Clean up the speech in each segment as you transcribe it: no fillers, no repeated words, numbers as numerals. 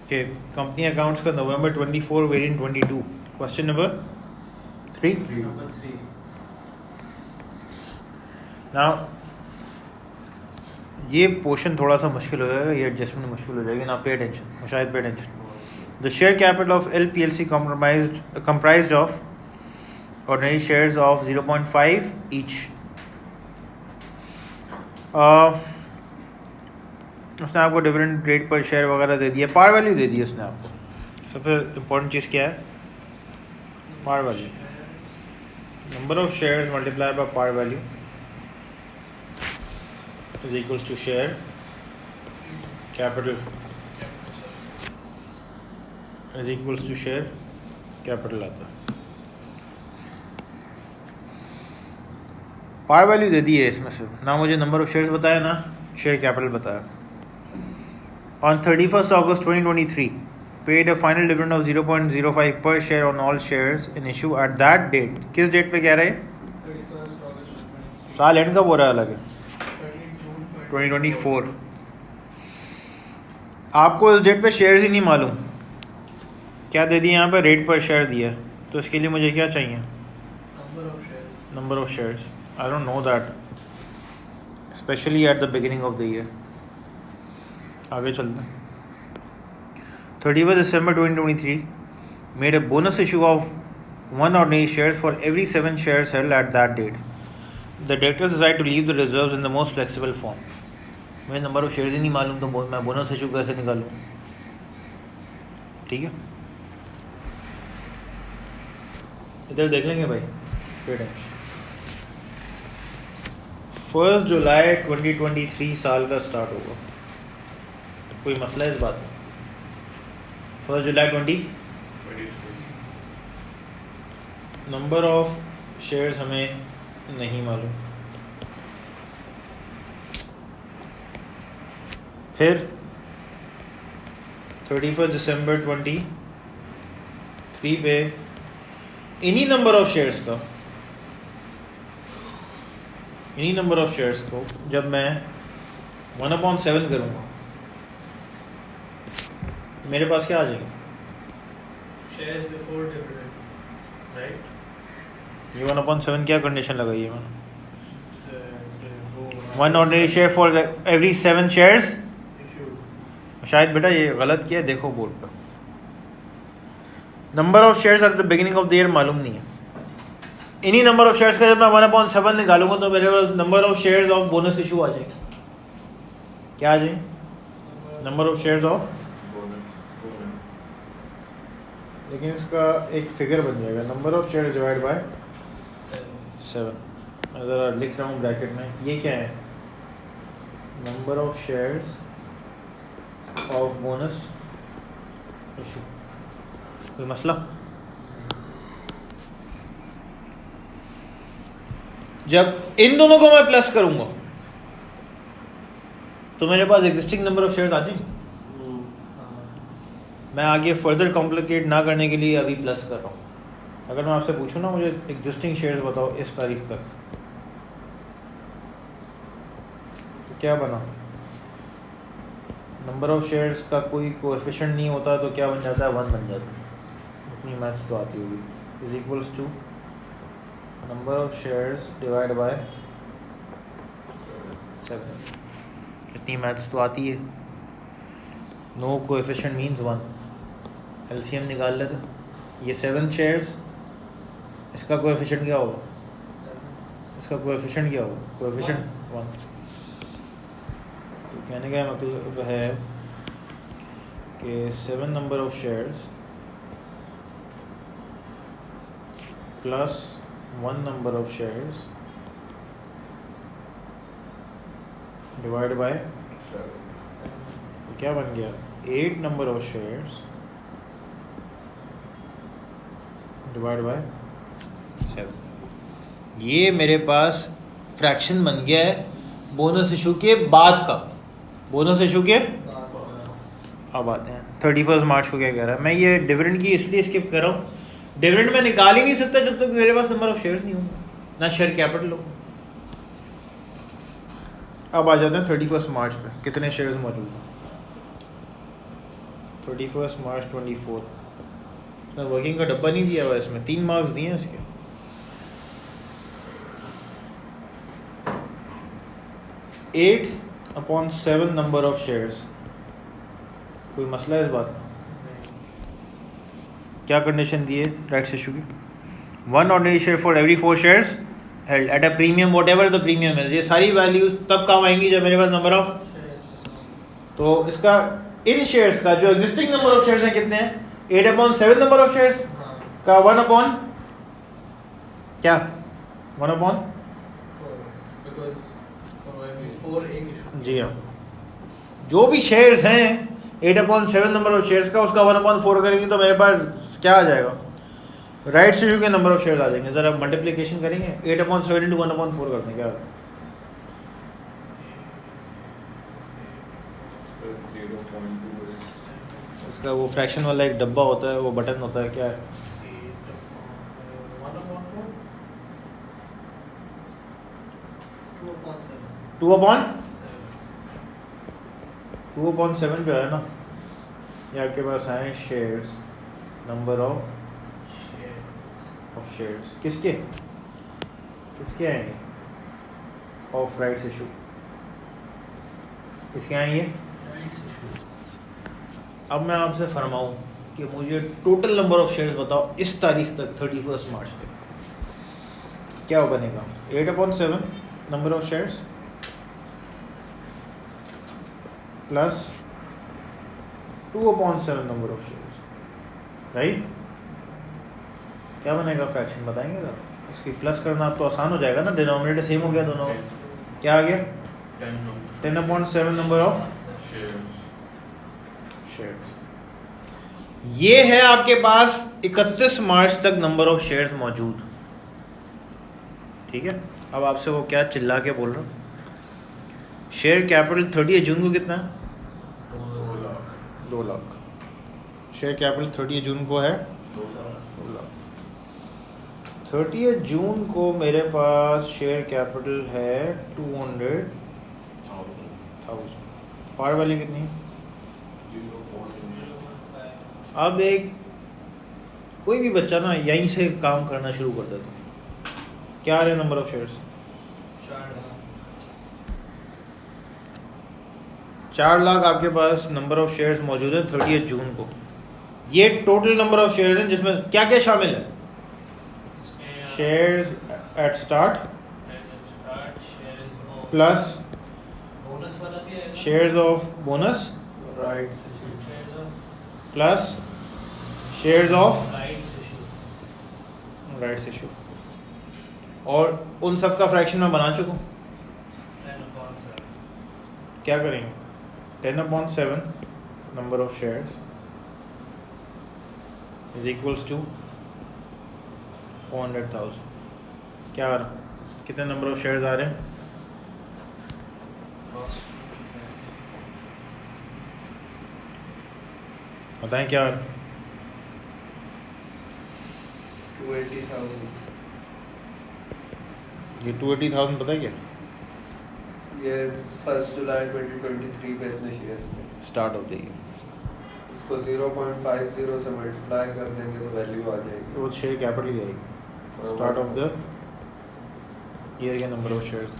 Okay, company accounts का November 24 variant 22. Question number 3. Number 3. Now ये portion थोड़ा सा मुश्किल हो जाएगा, ये एडजस्टमेंट मुश्किल हो जाएगी ना. पे अटेंशन, शायद pay attention. The share capital of LPLC comprised of ordinary shares of 0.5 each. उसने आपको डिविडेंड रेट पर शेयर वगैरह दे दिया, पार वैल्यू दे दी उसने आपको. सबसे इम्पोर्टेंट चीज़ क्या है? Par value. Number of shares multiply by par value is equals to share capital is equals to share capital आता है. पार वैल्यू दे दी है इसमें से, ना मुझे नंबर ऑफ शेयर्स बताया ना शेयर कैपिटल बताया. On 31st August 2023, paid a final dividend of 0.05 per share on all shares in issue at that date. किस डेट पे कह रहे हैं? 31st August साल एंड का बोल रहा है अलग है. 2024. 2024. आपको इस डेट पे शेयर्स ही नहीं मालूम, क्या दे दिया यहाँ पे? रेट पर शेयर दिया. तो इसके लिए मुझे क्या चाहिए? Number of shares. Number of shares. I don't know that, specially at the beginning of the year. आगे चलते हैं. 31 December 2023 made a bonus issue of 1 ordinary shares for every 7 shares held at that date. The directors decided to leave the reserves in the most flexible form. मुझे number of shares ही नहीं मालूम तो मैं bonus issue कैसे निकालूँ? ठीक है, इधर देख लेंगे भाई. 1 जुलाई 2023 साल का स्टार्ट होगा. कोई मसला है इस बात में? 1 जुलाई 2023. नंबर ऑफ शेयर्स हमें नहीं मालूम. फिर 31 दिसंबर 2023 पे इन्हीं नंबर ऑफ शेयर्स का, इन्हीं नंबर ऑफ शेयर्स को जब मैं 1/7 करूँगा, मेरे पास क्या आ जाएगा? Shares before dividend, right? ये 1/7 क्या कंडीशन लगाई है मैंने? The 1 ordinary share for every 7 shares. issued. शायद बेटा ये गलत किया, देखो बोर्ड पर. Number of shares at the beginning of the year मालूम नहीं है. इन्हीं नंबर ऑफ शेयर्स का जब मैं 1/7 निकालूंगा तो मेरे पास number of shares of bonus issue आ जाएंगे. क्या आ जाएंगे? नंबर ऑफ शेयर्स ऑफ, लेकिन इसका एक फिगर बन जाएगा, number of shares divide by 7. मैं ज़रा लिख रहा हूँ ब्रैकेट में. ये क्या है? Number of shares of bonus issue. कोई मसला? जब इन दोनों को मैं प्लस करूंगा तो मेरे पास एग्जिस्टिंग नंबर ऑफ शेयर्स आ जाएंगे. मैं आगे फर्दर कॉम्प्लिकेट ना करने के लिए अभी प्लस कर रहा हूँ. अगर मैं आपसे पूछूँ ना मुझे एग्जिस्टिंग शेयर्स बताओ इस तारीख तक, तो क्या बना? नंबर ऑफ शेयर्स का कोई कोएफिशिएंट नहीं होता तो क्या बन जाता है? 1 बन जाता है. अपनी मैथ्स तो आती होगी. Is equals to number of shares divide by 7. इतनी मैथ्स तो आती है. No coefficient means 1. एलसीएम निकाल लेते. ये 7 शेयर्स, इसका कोएफिशिएंट क्या होगा? इसका कोएफिशिएंट क्या होगा? कोएफिशिएंट 1. तो कहने का मतलब है कि 7 number of shares plus 1 number of shares divide bye, क्या बन गया? 8 number of shares divide by 7. ये मेरे पास फ्रैक्शन बन गया है बोनस इशू के बाद का. बोनस इशू के अब आते हैं 31 मार्च को. क्या कह रहा है? मैं ये डिविडेंड की इसलिए स्किप कर रहा हूँ, डिविडेंड मैं निकाल ही नहीं सकता जब तक मेरे पास नंबर ऑफ शेयर्स नहीं होगा, ना शेयर कैपिटल हो. अब आ जाते हैं 31 मार्च पे कितने शेयर्स मौजूद हैं. 31 मार्च 24। इसमें वर्किंग का डब्बा नहीं दिया हुआ, इसमें 3 मार्क्स दिए हैं इसके। Eight upon 7 number of shares. कोई मसला है इस बात में? क्या कंडीशन दी है राइट्स इशू की? 1 ordinary share for every 4 shares held at a premium, what ever the premium है। ये सारी वैल्यूज तब काम आएंगी जब मेरे पास नंबर ऑफ, तो इसका इन शेयर्स का जो एग्जिस्टिंग नंबर ऑफ शेयर्स हैं कितने हैं? 8 अपॉन 7 नंबर ऑफ शेयर्स का 1 अपॉन क्या, 1 अपॉन जी हाँ, जो भी शेयर्स हैं 8 अपॉन 7 नंबर ऑफ शेयर्स का, उसका 1 अपॉन 4 करेंगे तो मेरे पास क्या आ जाएगा? राइट्स इशू के नंबर ऑफ शेयर्स आ जाएंगे। ज़रा मल्टीप्लिकेशन करेंगे, 8 अपॉन 7 इंटू 1 अपॉन 4 करते हैं, क्या होगा? उसका वो फ्रैक्शन वाला एक डब्बा होता है, वो बटन होता है, क्या है? 2 अपॉन 7 जो है ना, ये आपके पास आए शेयर्स, नंबर ऑफ शेयर्स किसके आएंगे? ऑफ राइट्स इशू किसके आएंगे? अब मैं आपसे फरमाऊं कि मुझे टोटल नंबर ऑफ शेयर्स बताओ इस तारीख तक, 31 मार्च तक, क्या बनेगा? 8 upon 7 number of shares plus 2 upon 7 number of shares, right? क्या बनेगा फ्रैक्शन, बताएंगे जरा? इसकी प्लस करना अब तो आसान हो जाएगा ना, डिनोमिनेटर सेम हो गया दोनों। क्या आ गया? 10 अपॉन 7 नंबर ऑफ शेयर्स। ये है आपके पास 31 मार्च तक नंबर ऑफ शेयर्स मौजूद, ठीक है? अब आपसे वो क्या चिल्ला के बोल रहा हूँ, शेयर कैपिटल 30 जून को कितना है? 2 लाख। शेयर कैपिटल 30 जून को है 2 लाख। 30 जून को मेरे पास शेयर कैपिटल है 200,000। पार वैल्यू कितनी है? अब एक कोई भी बच्चा ना यहीं से काम करना शुरू कर देता, क्या आ रहे नंबर ऑफ शेयर्स? 4 लाख आपके पास नंबर ऑफ शेयर्स मौजूद है 30 जून को। ये टोटल नंबर ऑफ शेयर्स हैं, जिसमें क्या क्या शामिल है? Shares at start plus shares of bonus plus shares of rights issue, और उन सब का फ्रैक्शन मैं बना चुका हूँ। क्या करेंगे? 10 upon 7 number of shares is equals to 400,000। क्या आ रहा, कितने नंबर ऑफ शेयर्स आ रहे हैं? बताएं क्या आ रहा है? 280,000। ये 280,000 पता है क्या? ये 1 जुलाई 2023 पे इतने शेयर्स थे। Start of the year. इसको 0.50 से मल्टीप्लाई कर देंगे तो वैल्यू आ जाएगी। वो शेयर कैपिटल ही आएगी स्टार्ट ऑफ द ईयर के नंबर ऑफ शेयर्स।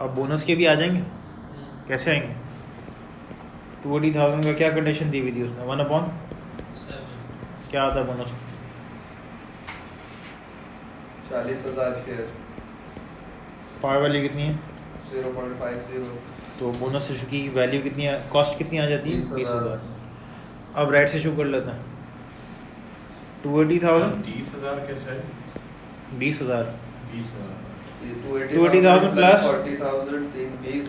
अब बोनस के भी आ जाएंगे, कैसे आएंगे? 280,000 का क्या कंडीशन दी हुई थी उसने? 1 अपॉन क्या आता है बोनस? 40,000 शेयर। पार वैल्यू कितनी है? 0.50। तो बोनस इशू की वैल्यू कितनी है, कॉस्ट कितनी आ जाती है? 20,000। अब राइट्स इशू कर लेते हैं। 280,000 30,000 कैसे है? 20,000 280,000 plus 40,000 20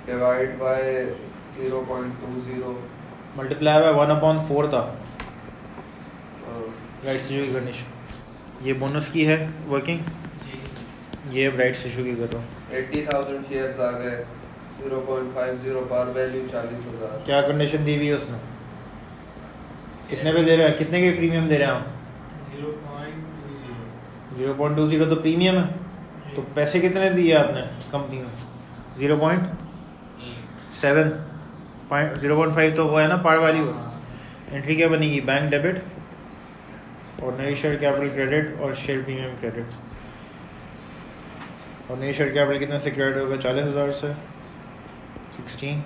divide by 0.20। Multiply by 1 upon 4 था राइट्स इशू की कंडीशन। ये बोनस की है वर्किंग, ये अब राइट्स इशू की कर रहा हूँ। 80,000 शेयर्स आ गए। 0.50 पार वैल्यू 40,000। क्या कंडीशन दी हुई है उसने? कितने पे दे रहे हैं, कितने के प्रीमियम दे रहे हैं आप? 0.20 तो प्रीमियम है, तो पैसे कितने दिए आपने कंपनी में? 0.7 0.5 तो वो है ना पार वैल्यू। एंट्री क्या बनेगी? Bank debit, ordinary share capital credit और share premium credit. Ordinary share capital कितने से क्रेडिट होगा? 40,000 से 16,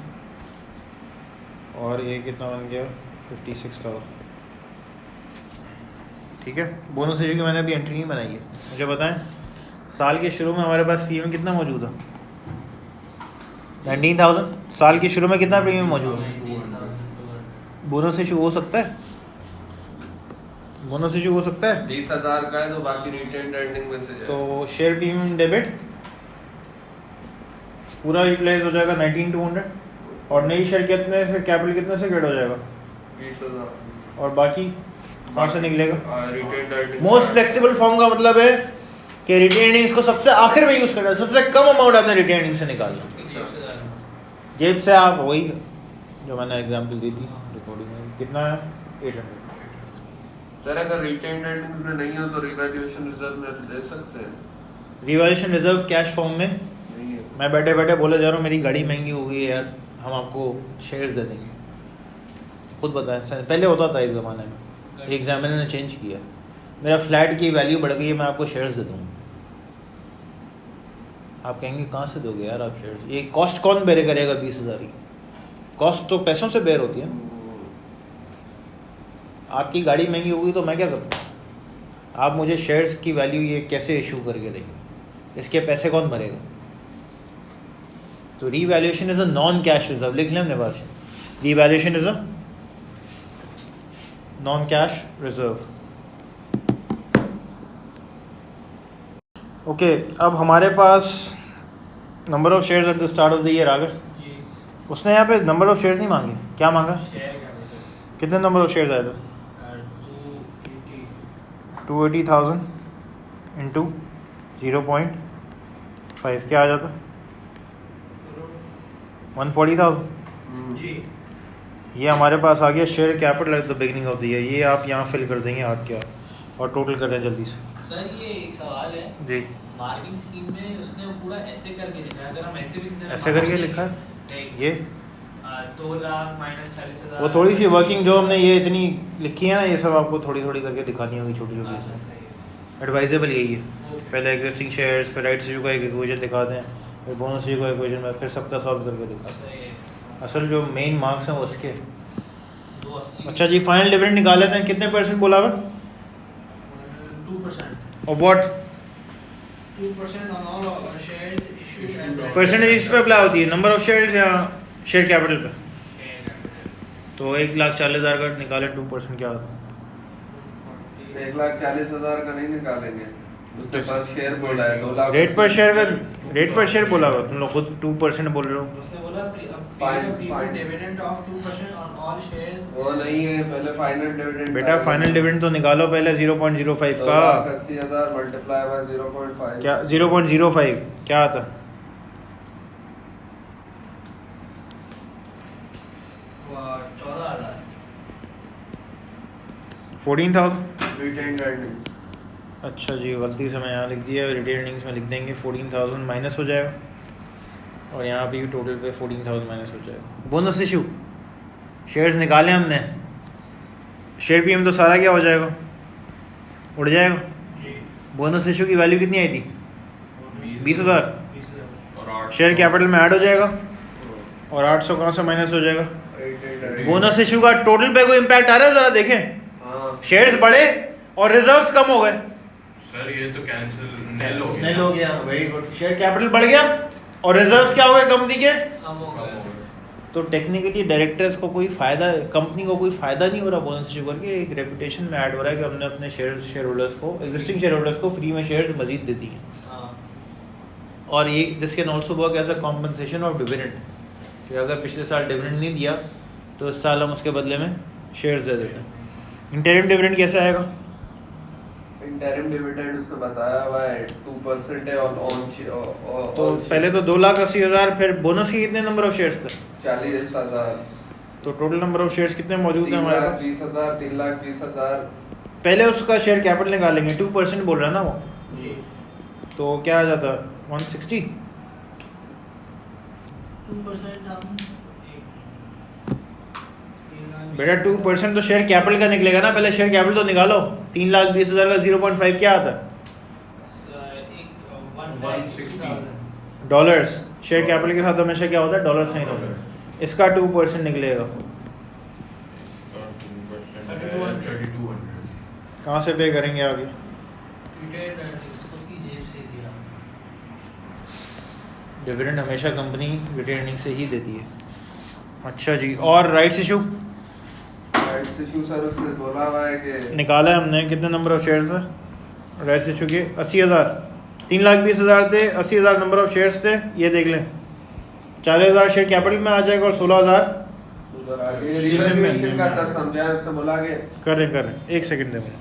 और ये कितना बन गया? 56,000। ठीक है। बोनस इशू की मैंने अभी एंट्री नहीं बनाई है। मुझे बताएं साल के शुरू में हमारे पास प्रीमियम कितना मौजूद है? 19,000। साल के शुरू में कितना प्रीमियम मौजूद है? 19,200। बोनस इशू हो सकता है? बोनस इशू हो सकता है? 20,000 का है तो बाकी रिटेन अर्निंग में से जाएगा। तो शेयर प्रीमियम डेबिट पूरा यूटिलाइज हो जाएगा 19,200, और नई शेयर कितने से कैपिटल कितने से क्रेडिट हो जाएगा? 20,000 और बाकी कहाँ से निकलेगा? Retained earning. Most flexible form का मतलब है कि रिटेन अर्निंग्स को सबसे आखिर में यूज करना है, सबसे कम अमाउंट आपने रिटेन अर्निंग से निकालना। जेब से आप वही जो मैंने एग्जांपल दी थी रिकॉर्डिंग में, कितना है? 800। सर अगर रिटेन अर्निंग में नहीं हो तो रिवैल्यूएशन रिजर्व में दे सकते हैं? रिवैल्यूएशन रिजर्व कैश फॉर्म में नहीं है। मैं बैठे बैठे बोले जा रहा हूँ मेरी गाड़ी महंगी हो गई है यार, हम आपको शेयर्स दे देंगे। खुद बताएं, पहले होता था एक ज़माने में, एक ज़माने ने चेंज किया, मेरा फ्लैट की वैल्यू बढ़ गई है, मैं आपको शेयर्स दे दूँगा। आप कहेंगे कहाँ से दोगे यार आप शेयर्स? ये कॉस्ट कौन बेयर करेगा? 20,000 की कॉस्ट तो पैसों से बेयर होती है। आपकी गाड़ी महंगी होगी तो मैं क्या करूँ? आप मुझे शेयर्स की वैल्यू ये कैसे इशू करके देंगे? इसके पैसे कौन भरेगा? तो revaluation is a non cash reserve, लिख लें अपने पास। Revaluation is a non cash reserve. Okay, अब हमारे पास number of shares at the start of the year आ गए। जी। उसने यहाँ पे नंबर ऑफ शेयर्स नहीं मांगे, क्या मांगा? शेयर कैपिटल कितने नंबर ऑफ शेयर्स आए थे? 280। 280,000 इंटू 0.5 क्या आ जाता? 140,000। जी। ये हमारे पास आ गया share capital at the beginning of the year. ये आप यहाँ फिल कर देंगे आप क्या, और टोटल कर दें जल्दी से। सर ये एक सवाल है, जी, मार्किंग स्कीम में उसने पूरा ऐसे करके लिखा है, अगर हम ऐसे भी ऐसे करके लिखा है है ये। 2 लाख माइनस 40,000। वो थोड़ी सी वर्किंग जो हमने ये इतनी लिखी है ना, ये सब आपको थोड़ी थोड़ी करके दिखानी होगी, छोटी अच्छा, छोटी। सही है। एडवाइजेबल यही है, ओके। पहले एग्जिस्टिंग शेयर्स, फिर राइट्स इशू का एक इक्वेशन दिखा दें, फिर बोनस इशू का इक्वेशन में, फिर सबका सॉल्व करके दिखा दें। सही है। असल जो मेन मार्क्स हैं वो उसके। 280। अच्छा जी, फाइनल डिविडेंड निकाल लेते हैं। कितने परसेंट बोला हुआ? 2%। और what 2% on all shares issued Issued at percentage इस पे अप्लाई होती है? नंबर ऑफ शेयर्स या शेयर कैपिटल पे? share capital। तो 1,40,000 का निकाले 2% क्या होता है? 1,40,000 का नहीं निकालेंगे, उसने पर शेयर बोला है 2 लाख। रेट पर शेयर का, रेट पर शेयर बोला हुआ, तुम लोग खुद 2% बोल रहे हो। उसने बोला Fine, pay fine. dividend of 2% on all shares। वो नहीं है, पहले फाइनल डिविडेंड। बेटा फाइनल डिविडेंड तो निकालो पहले 0.05 का। 2,80,000 मल्टीप्लाई बाय 0.5 क्या 0.05 क्या आता? 14,000। 14,000। Retained earnings. अच्छा जी, गलती से मैं यहाँ लिख दिया, रिटेन अर्निंग्स में लिख देंगे 14,000 माइनस हो जाएगा, और यहाँ पे भी टोटल पे 14,000 माइनस हो जाएगा। बोनस इशू, शेयर्स निकाले हमने, शेयर प्रीमियम तो सारा क्या हो जाएगा? उड़ जाएगा। जी। बोनस इशू की वैल्यू कितनी आई थी? 20,000। 20,000। शेयर कैपिटल में ऐड हो जाएगा, और 800 कहाँ से माइनस हो जाएगा? बोनस इशू का टोटल पे कोई इम्पैक्ट आ रहा है? ज़रा देखें। हाँ। शेयर्स बढ़े और रिजर्व्स कम हो गए। सर ये तो कैंसिल नेल हो गया। नेल हो गया, वेरी गुड। शेयर कैपिटल बढ़ गया और रिजर्व्स क्या हो गए? कंपनी के कम हो गया। तो टेक्निकली डायरेक्टर्स को कोई फ़ायदा, कंपनी को कोई फ़ायदा नहीं हो रहा बोनस इशू करके। एक रेपुटेशन में ऐड हो रहा है कि हमने अपने शेयर होल्डर्स को, एग्जिस्टिंग शेयर होल्डर्स को फ्री में शेयर्स मजीद दे दिए। हाँ। और ये this can also work as a compensation of dividend, कि अगर पिछले साल डिविडेंड नहीं दिया तो इस साल हम उसके बदले में शेयर्स दे देते हैं। इंटरिम डिविडेंड कैसे आएगा? इंटरिम डिविडेंड उसने बताया हुआ है 2% है ऑन तो पहले तो 2,80,000, फिर बोनस के कितने नंबर ऑफ शेयर्स थे? 40,000। तो टोटल नंबर ऑफ शेयर्स कितने मौजूद हैं हमारे पास? 3,20,000, 3,20,000। पहले उसका शेयर कैपिटल निकालेंगे, 2% बोल रहा है ना वो, जी। तो क्या आ जाता? 160। 2% हम बेटा 2% तो शेयर कैपिटल का निकलेगा ना, पहले शेयर कैपिटल तो निकालो। 3,20,000 का 0.5 क्या आता है? डॉलर्स। शेयर कैपिटल के साथ हमेशा क्या होता है? डॉलर साइन होता है। इसका 2% निकलेगा। इसका 2% है 3200। कहाँ से पे करेंगे आगे? उसकी जेब से दिया। डिविडेंड हमेशा कंपनी रिटेन अर्निंग से ही देती है। अच्छा जी, और rights issue rights issue sir उसने बोला हुआ है कि निकाला है हमने। कितने नंबर ऑफ शेयर्स है राइट्स इशू के? 80,000। 3,20,000 थे, 80,000 नंबर ऑफ शेयर्स थे। ये देख लें 40,000 शेयर कैपिटल में आ जाएगा और 16,000 उधर आगे रिवैल्यूएशन का सर समझाया, उसने बोला कि करें। एक सेकंड दे मुझे।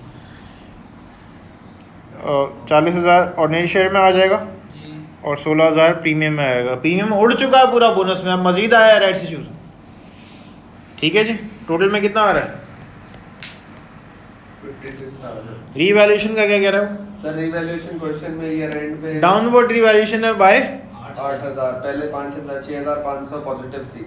40,000 ऑर्डिनरी शेयर में आ जाएगा जी। और 16,000 प्रीमियम में आएगा। प्रीमियम उड़ चुका है पूरा बोनस में, अब मजीद आया है राइट्स इशू से। ठीक है जी, टोटल में कितना आ रहा है? 56,000 रीवैल्यूएशन का क्या कह रहे हो? सर रिवैल्यूएशन क्वेश्चन में ईयर एंड पे डाउनवर्ड रीवैल्यूएशन है बाय 8,000, पहले 5,000 6,500 पॉजिटिव थी।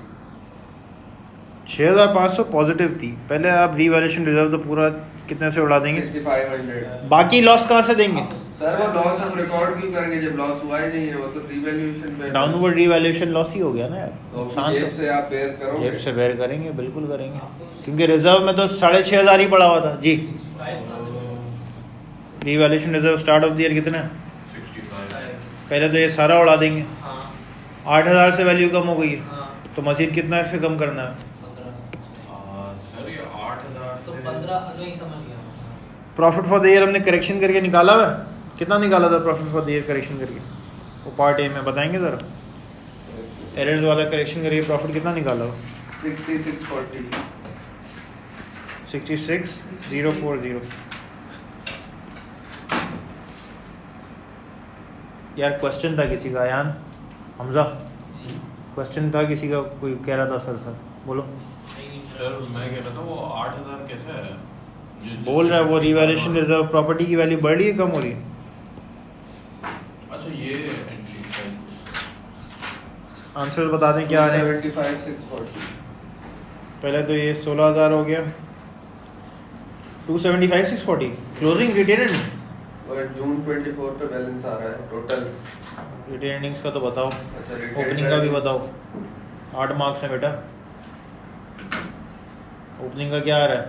6,500 पॉजिटिव थी पहले। आप रीवैल्यूएशन रिजर्व तो पूरा कितने से उड़ा देंगे? 6,500। बाकी लॉस कहाँ से देंगे? सर वो लॉस हम रिकॉर्ड क्यों करेंगे जब लॉस हुआ ही नहीं है? वो तो रिवैल्यूएशन पे डाउनवर्ड रीवैल्यूएशन लॉस ही हो गया ना यार। तो नुकसान जेब तो से आप बेयर करोगे। जेब से बेयर करेंगे, बिल्कुल करेंगे, क्योंकि रिजर्व में तो 6,500 ही पड़ा हुआ था जी। 65,000। Revaluation reserve start of the year कितना है? 65। पहले तो ये सारा उड़ा देंगे। हाँ 8,000 से वैल्यू कम हो गई है, हाँ तो मजीद कितना से कम करना है? 15। सर ये 8,000 तो से 15 नहीं समझ गया। प्रॉफिट फॉर द ईयर हमने करेक्शन करके निकाला हुआ है। कितना निकाला था profit for the year correction करके? वो पार्ट ए में बताएंगे ज़रा। एरर्स वाला करेक्शन करके प्रॉफिट कितना निकाला हो? 6640। 66,040। यार क्वेश्चन था किसी का, यान हमजा क्वेश्चन था किसी का, कोई कह रहा था सर बोलो। सर मैं कह रहा था वो 8,000 कैसे है? बोल रहा है वो रीवैल्यूएशन रिजर्व प्रॉपर्टी की वैल्यू बढ़ रही है कम हो रही है? अच्छा ये एंट्री आंसर बता दें क्या आ रहे हैं। 275,640। पहले तो ये 16,000 हो गया। 275,640 क्लोजिंग रिटेन और जून 24 पे बैलेंस आ रहा है टोटल। रिटेन अर्निंग्स का तो बताओ, अच्छा ओपनिंग का भी बताओ। 8 मार्क्स है बेटा। ओपनिंग का क्या आ रहा है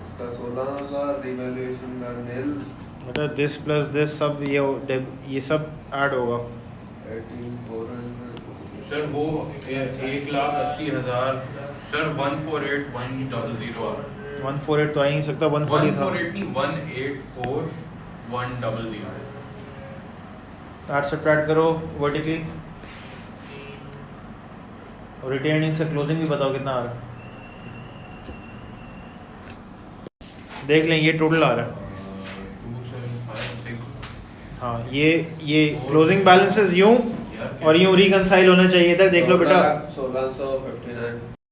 इसका 16,000, रिवैल्यूएशन का नील। बेटा? दिस प्लस दिस सब ये सब ऐड होगा। 18,400। सर वो 1,80,000 सर 148,100 148 तो आ ही नहीं सकता। 140 था। 148 नहीं 184,100। ऐड सब्ट्रैक्ट करो वर्टिकली और रिटेन अर्निंग्स से क्लोजिंग भी बताओ कितना आ रहा है। देख लें ये टोटल आ रहा है। 2756। हाँ ये क्लोजिंग बैलेंसेस यूं और यूं रिकंसाइल होने चाहिए था। देख लो बेटा 16,59।